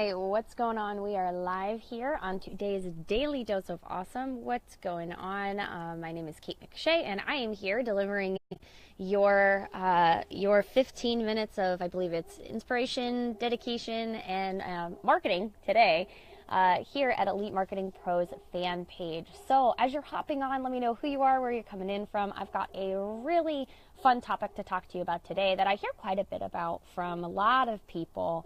right, what's going on? We are live here on today's Daily Dose of Awesome. What's going on? My name is Kate McShea, and I am here delivering your 15 minutes of, I believe it's inspiration, dedication, and marketing today here at Elite Marketing Pros fan page. So as you're hopping on, let me know who you are, where you're coming in from. I've got a really fun topic to talk to you about today that I hear quite a bit about from a lot of people.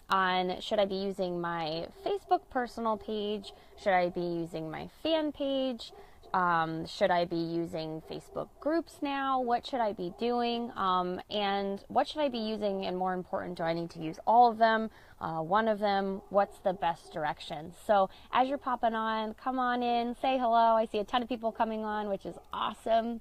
On should I be using my Facebook personal page? Should I be using my fan page? Should I be using Facebook groups now? What should I be doing? And what should I be using? And more important, do I need to use all of them? One of them? What's the best direction? So as you're popping on, come on in, say hello. I see a ton of people coming on, which is awesome.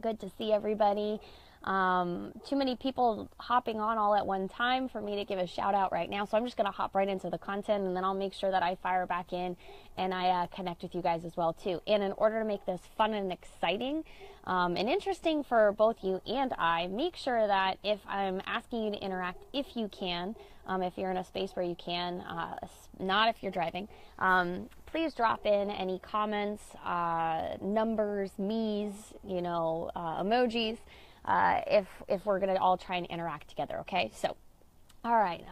Good to see everybody. Too many people hopping on all at one time for me to give a shout out right now. So I'm just going to hop right into the content, and then I'll make sure that I fire back in and I connect with you guys as well too. And in order to make this fun and exciting and interesting for both you and I, make sure that if I'm asking you to interact, if you can, if you're in a space where you can, not if you're driving, please drop in any comments, numbers, me's, emojis. If we're going to all try and interact together, okay? So, all right,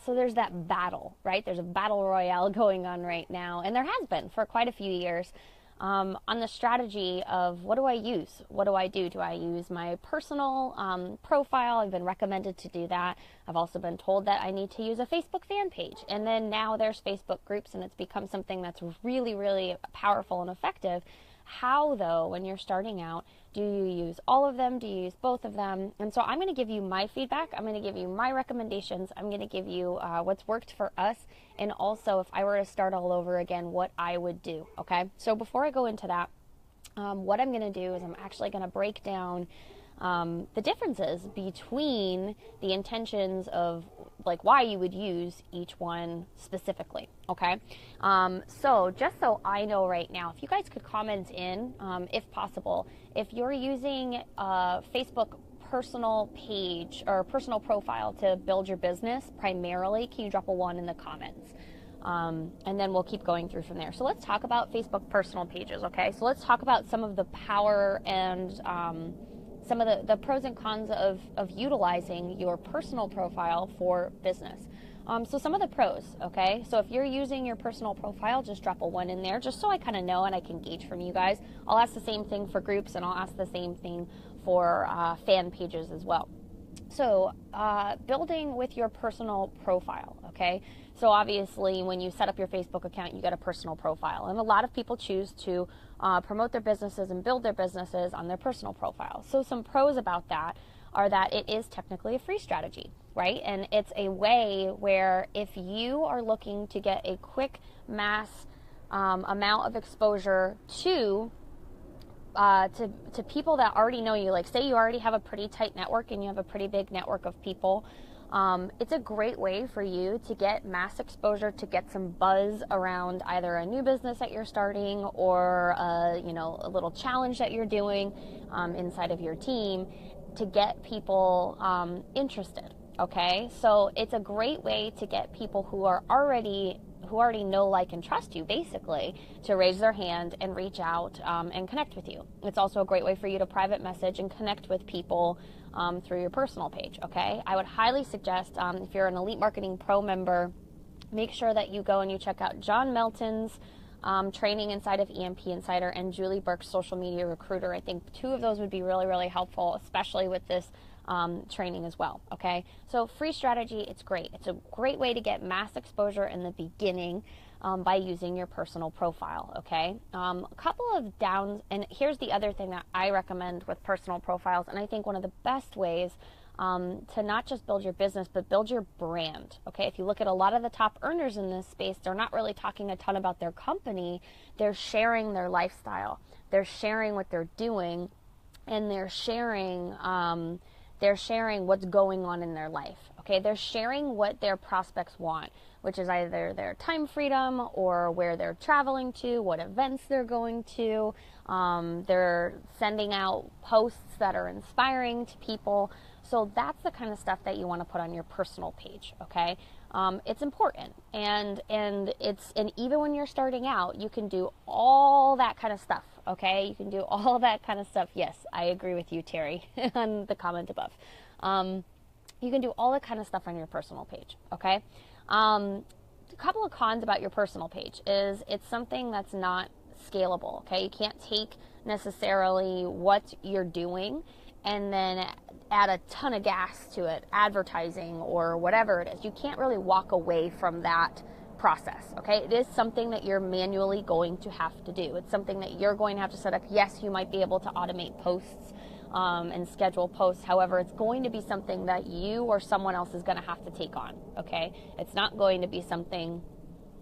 so there's that battle, right? There's a battle royale going on right now, and there has been for quite a few years on the strategy of what do I use? What do I do? Do I use my personal profile? I've been recommended to do that. I've also been told that I need to use a Facebook fan page, and then now there's Facebook groups, and it's become something that's really, really powerful and effective. How, though, when you're starting out, do you use all of them? Do you use both of them? And so I'm going to give you my feedback. I'm going to give you my recommendations. I'm going to give you what's worked for us, and also if I were to start all over again, what I would do, okay? So before I go into that, what I'm going to do is I'm actually going to break down the differences between the intentions of like why you would use each one specifically, okay? So just so I know right now, if you guys could comment in, if possible, if you're using a Facebook personal page or personal profile to build your business primarily, can you drop a 1 in the comments? And then we'll keep going through from there. So let's talk about Facebook personal pages, okay? So let's talk about some of the power and some of the pros and cons of utilizing your personal profile for business. So some of the pros, okay? So if you're using your personal profile, just drop a 1 in there, just so I kind of know and I can gauge from you guys. I'll ask the same thing for groups, and I'll ask the same thing for fan pages as well. So building with your personal profile, okay? So obviously when you set up your Facebook account, you get a personal profile. And a lot of people choose to promote their businesses and build their businesses on their personal profile. So some pros about that are that it is technically a free strategy, right? And it's a way where if you are looking to get a quick mass amount of exposure to people that already know you, like say you already have a pretty tight network and you have a pretty big network of people, it's a great way for you to get mass exposure, to get some buzz around either a new business that you're starting or a little challenge that you're doing inside of your team to get people interested. Okay, so it's a great way to get people who already know, like, and trust you, basically, to raise their hand and reach out and connect with you. It's also a great way for you to private message and connect with people through your personal page, okay? I would highly suggest, if you're an Elite Marketing Pro member, make sure that you go and you check out John Melton's training inside of EMP Insider and Julie Burke's Social Media Recruiter. I think 2 of those would be really, really helpful, especially with this training as well, okay? So free strategy, it's great. It's a great way to get mass exposure in the beginning by using your personal profile, okay? A couple of downs, and here's the other thing that I recommend with personal profiles, and I think one of the best ways to not just build your business, but build your brand, okay? If you look at a lot of the top earners in this space, they're not really talking a ton about their company. They're sharing their lifestyle. They're sharing what they're doing, and they're sharing what's going on in their life, okay? They're sharing what their prospects want, which is either their time freedom or where they're traveling to, what events they're going to. They're sending out posts that are inspiring to people. So that's the kind of stuff that you want to put on your personal page, okay? It's important, and even when you're starting out, you can do all that kind of stuff, okay? You can do all that kind of stuff. Yes, I agree with you, Terry, on the comment above. You can do all that kind of stuff on your personal page, okay? A couple of cons about your personal page is it's something that's not scalable, okay? You can't take necessarily what you're doing and then add a ton of gas to it, advertising or whatever it is. You can't really walk away from that process, okay? It is something that you're manually going to have to do. It's something that you're going to have to set up. Yes, you might be able to automate posts and schedule posts. However, it's going to be something that you or someone else is going to have to take on, okay? It's not going to be something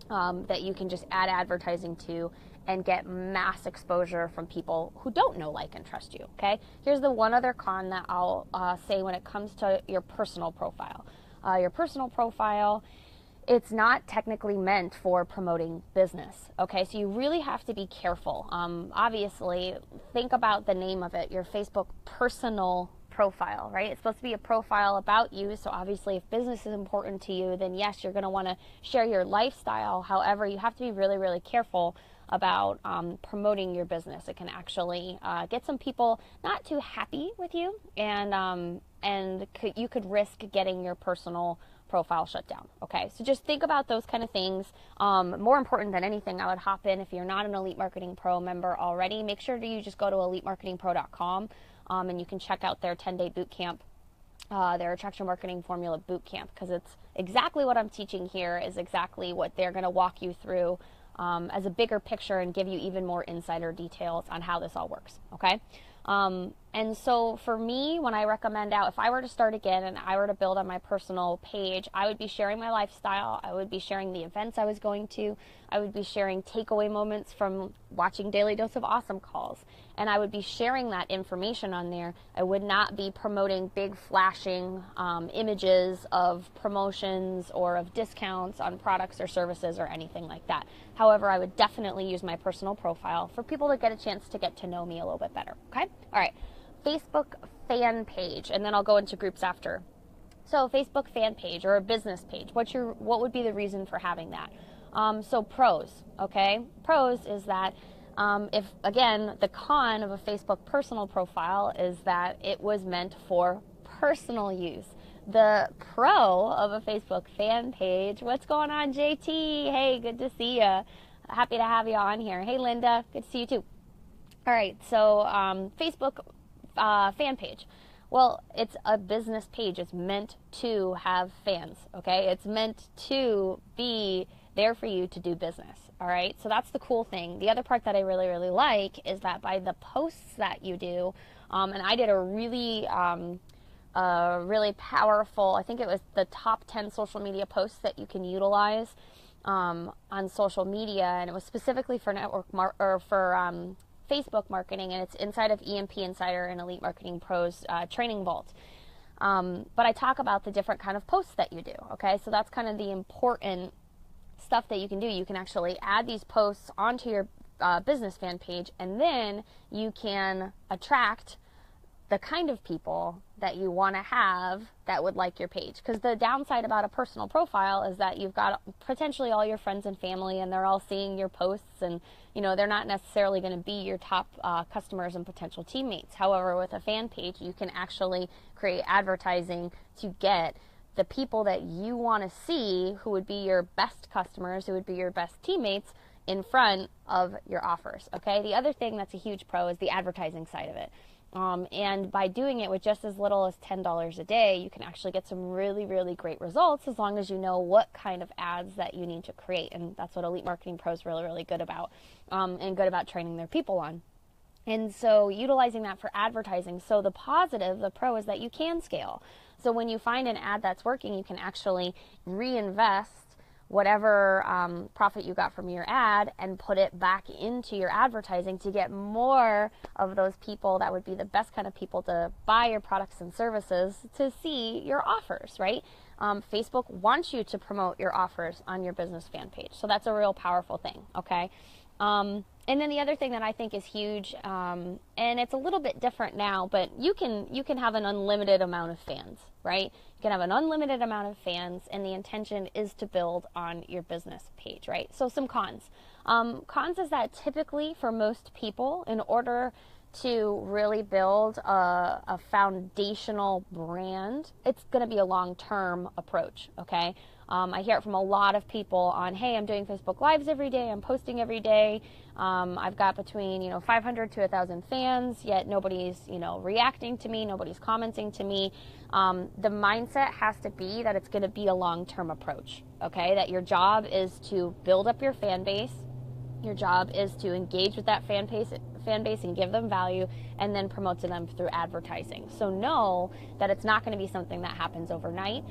that you can just add advertising to and get mass exposure from people who don't know, like, and trust you, okay? Here's the one other con that I'll say when it comes to your personal profile. Your personal profile, it's not technically meant for promoting business, okay? So you really have to be careful. Obviously, think about the name of it, your Facebook personal profile, right? It's supposed to be a profile about you. So obviously, if business is important to you, then yes, you're going to want to share your lifestyle. However, you have to be really, really careful about promoting your business. It can actually get some people not too happy with you, and you could risk getting your personal profile shut down, okay? So just think about those kind of things. More important than anything, I would hop in, if you're not an Elite Marketing Pro member already, make sure that you just go to elitemarketingpro.com and you can check out their 10-day boot camp, their attraction marketing formula boot camp, because it's exactly what I'm teaching here is exactly what they're going to walk you through as a bigger picture and give you even more insider details on how this all works, okay? And so for me, when I recommend out, if I were to start again and I were to build on my personal page, I would be sharing my lifestyle. I would be sharing the events I was going to. I would be sharing takeaway moments from watching Daily Dose of Awesome calls. And I would be sharing that information on there. I would not be promoting big flashing images of promotions or of discounts on products or services or anything like that. However, I would definitely use my personal profile for people to get a chance to get to know me a little bit better, okay? All right. Facebook fan page, and then I'll go into groups after. So Facebook fan page or a business page, what would be the reason for having that? So pros, okay? Pros is that if, again, the con of a Facebook personal profile is that it was meant for personal use. The pro of a Facebook fan page, what's going on, JT? Hey, good to see you. Happy to have you on here. Hey, Linda, good to see you too. All right, so Facebook fan page. Well, it's a business page. It's meant to have fans, okay? It's meant to be there for you to do business, all right? So that's the cool thing. The other part that I really, really like is that by the posts that you do, and I did a really powerful, I think it was the top 10 social media posts that you can utilize on social media, and it was specifically for Facebook marketing, and it's inside of EMP Insider and Elite Marketing Pro's training vault. But I talk about the different kind of posts that you do, okay? So that's kind of the important stuff that you can do. You can actually add these posts onto your business fan page, and then you can attract the kind of people that you want to have that would like your page. Because the downside about a personal profile is that you've got potentially all your friends and family, and they're all seeing your posts, and they're not necessarily going to be your top customers and potential teammates. However, with a fan page, you can actually create advertising to get the people that you want to see, who would be your best customers, who would be your best teammates, in front of your offers, okay? The other thing that's a huge pro is the advertising side of it. And by doing it with just as little as $10 a day, you can actually get some really, really great results, as long as you know what kind of ads that you need to create. And that's what Elite Marketing Pro is really, really good about, and good about training their people on. And so utilizing that for advertising. So the positive, the pro, is that you can scale. So when you find an ad that's working, you can actually reinvest whatever profit you got from your ad and put it back into your advertising to get more of those people that would be the best kind of people to buy your products and services to see your offers, right? Facebook wants you to promote your offers on your business fan page. So that's a real powerful thing, okay? And then the other thing that I think is huge, and it's a little bit different now, but you can have an unlimited amount of fans, right? You can have an unlimited amount of fans, and the intention is to build on your business page, right? So some cons. Cons is that typically for most people, in order to really build a foundational brand, it's going to be a long-term approach, okay? I hear it from a lot of people on, hey, I'm doing Facebook Lives every day, I'm posting every day, I've got between 500 to 1,000 fans, yet nobody's reacting to me, nobody's commenting to me. The mindset has to be that it's going to be a long-term approach, okay? That your job is to build up your fan base, your job is to engage with that fan base and give them value, and then promote to them through advertising. So know that it's not going to be something that happens overnight,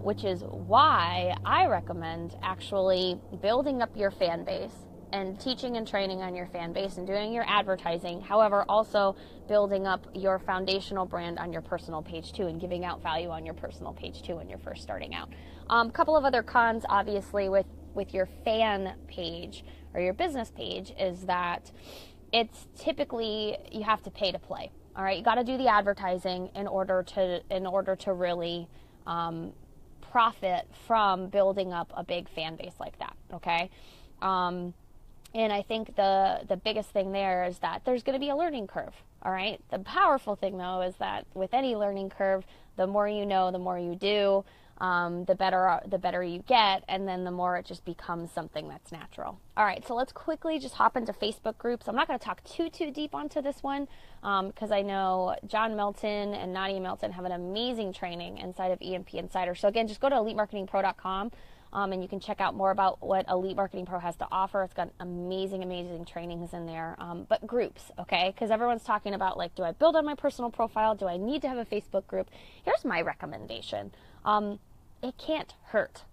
which is why I recommend actually building up your fan base and teaching and training on your fan base and doing your advertising. However, also building up your foundational brand on your personal page too, and giving out value on your personal page too when you're first starting out. A couple of other cons, obviously, with your fan page or your business page is that it's typically you have to pay to play. All right, you got to do the advertising in order to really profit from building up a big fan base like that. Okay, and I think the biggest thing there is that there's going to be a learning curve. All right, the powerful thing though is that with any learning curve, the more you know, the more you do. The better you get, and then the more it just becomes something that's natural. All right, so let's quickly just hop into Facebook groups. I'm not going to talk too deep onto this one because I know John Melton and Nadia Melton have an amazing training inside of EMP Insider. So again, just go to elitemarketingpro.com and you can check out more about what Elite Marketing Pro has to offer. It's got amazing trainings in there. But groups, okay? Because everyone's talking about, like, do I build on my personal profile? Do I need to have a Facebook group? Here's my recommendation. It can't hurt,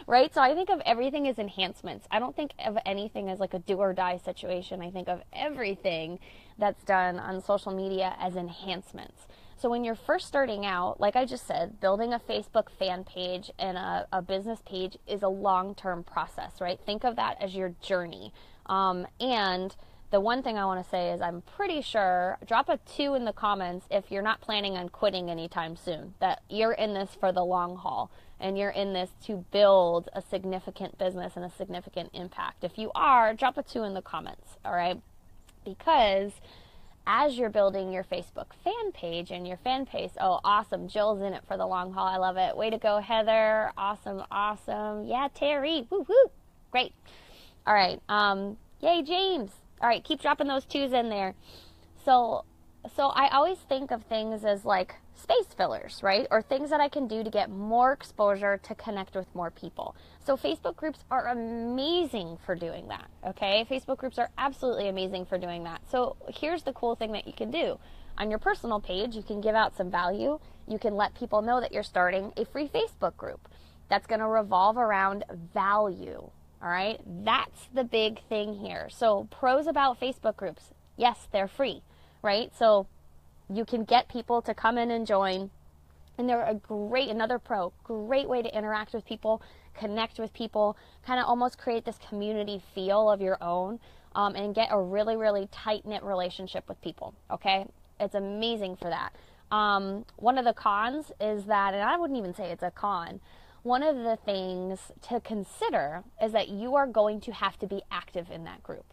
right? So I think of everything as enhancements. I don't think of anything as like a do or die situation. I think of everything that's done on social media as enhancements. So when you're first starting out, like I just said, building a Facebook fan page and a business page is a long-term process, right? Think of that as your journey. And the one thing I want to say is I'm pretty sure, drop a 2 in the comments if you're not planning on quitting anytime soon, that you're in this for the long haul and you're in this to build a significant business and a significant impact. If you are, drop a 2 in the comments, all right? Because as you're building your Facebook fan page and your fan base, oh, awesome, Jill's in it for the long haul. I love it. Way to go, Heather. Awesome. Yeah, Terry. Woo. Great. All right. Yay, James. All right, keep dropping those 2s in there. So I always think of things as like space fillers, right? Or things that I can do to get more exposure to connect with more people. So Facebook groups are amazing for doing that, okay? Facebook groups are absolutely amazing for doing that. So here's the cool thing that you can do. On your personal page, you can give out some value. You can let people know that you're starting a free Facebook group that's going to revolve around value. All right, that's the big thing here. So pros about Facebook groups, yes, they're free, right? So you can get people to come in and join, and they're another pro, great way to interact with people, connect with people, kind of almost create this community feel of your own, and get a really tight-knit relationship with people, okay? It's amazing for that. One of the cons is that, and I wouldn't even say it's a con, one of the things to consider is that you are going to have to be active in that group.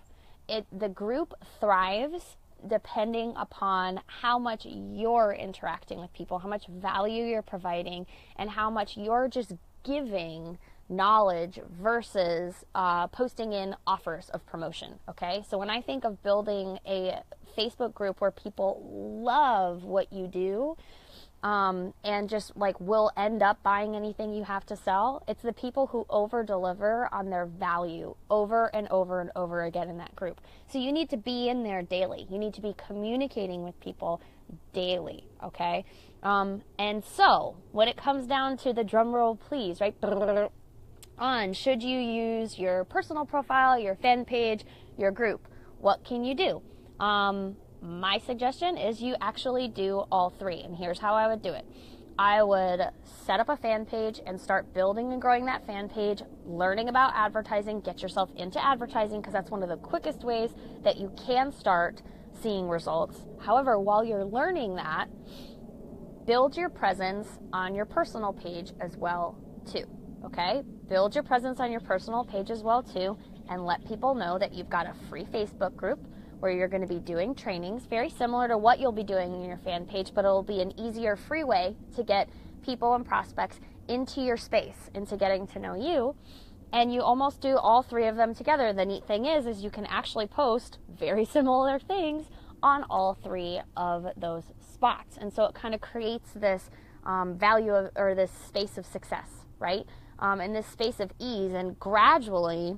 The group thrives depending upon how much you're interacting with people, how much value you're providing, and how much you're just giving knowledge versus posting in offers of promotion, okay? So when I think of building a Facebook group where people love what you do, and just like will end up buying anything you have to sell, it's the people who over deliver on their value over and over again in that group. So you need to be in there daily. You need to be communicating with people daily, okay? And so when it comes down to the drum roll, please, right? On should you use your personal profile, your fan page, your group? What can you do? My suggestion is you actually do all 3, and here's how I would do it. I would set up a fan page and start building and growing that fan page, learning about advertising, get yourself into advertising, because that's one of the quickest ways that you can start seeing results. However, while you're learning that, build your presence on your personal page as well too. Okay? Build your presence on your personal page as well too, and let people know that you've got a free Facebook group where you're going to be doing trainings very similar to what you'll be doing in your fan page, but it'll be an easier, free way to get people and prospects into your space, into getting to know you. And you almost do all three of them together. The neat thing is you can actually post very similar things on all three of those spots. And so it kind of creates this value of, or this space of success, right? And this space of ease. And gradually,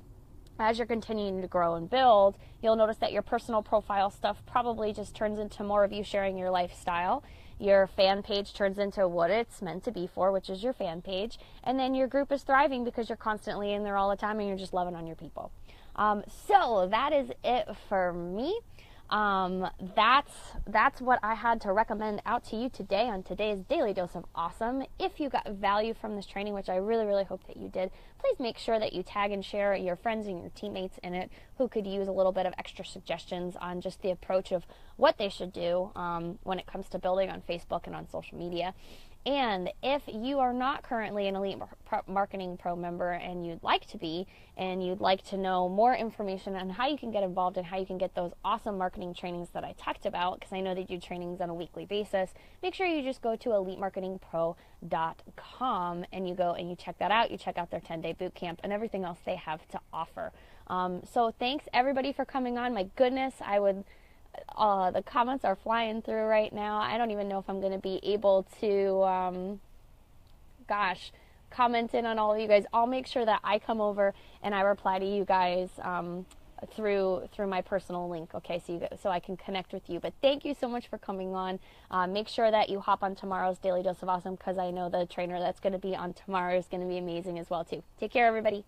as you're continuing to grow and build, you'll notice that your personal profile stuff probably just turns into more of you sharing your lifestyle. Your fan page turns into what it's meant to be for, which is your fan page. And then your group is thriving because you're constantly in there all the time and you're just loving on your people. So that is it for me. That's what I had to recommend out to you today on today's Daily Dose of Awesome. If you got value from this training, which I really, really hope that you did, please make sure that you tag and share your friends and your teammates in it who could use a little bit of extra suggestions on just the approach of what they should do when it comes to building on Facebook and on social media. And if you are not currently an Elite Marketing Pro member and you'd like to be, and you'd like to know more information on how you can get involved and how you can get those awesome marketing trainings that I talked about, because I know they do trainings on a weekly basis, make sure you just go to elitemarketingpro.com and you go and you check that out. You check out their 10-day boot camp and everything else they have to offer. So thanks everybody for coming on. My goodness, the comments are flying through right now. I don't even know if I'm going to be able to, comment in on all of you guys. I'll make sure that I come over and I reply to you guys through my personal link, okay, so I can connect with you. But thank you so much for coming on. Make sure that you hop on tomorrow's Daily Dose of Awesome, because I know the trainer that's going to be on tomorrow is going to be amazing as well, too. Take care, everybody.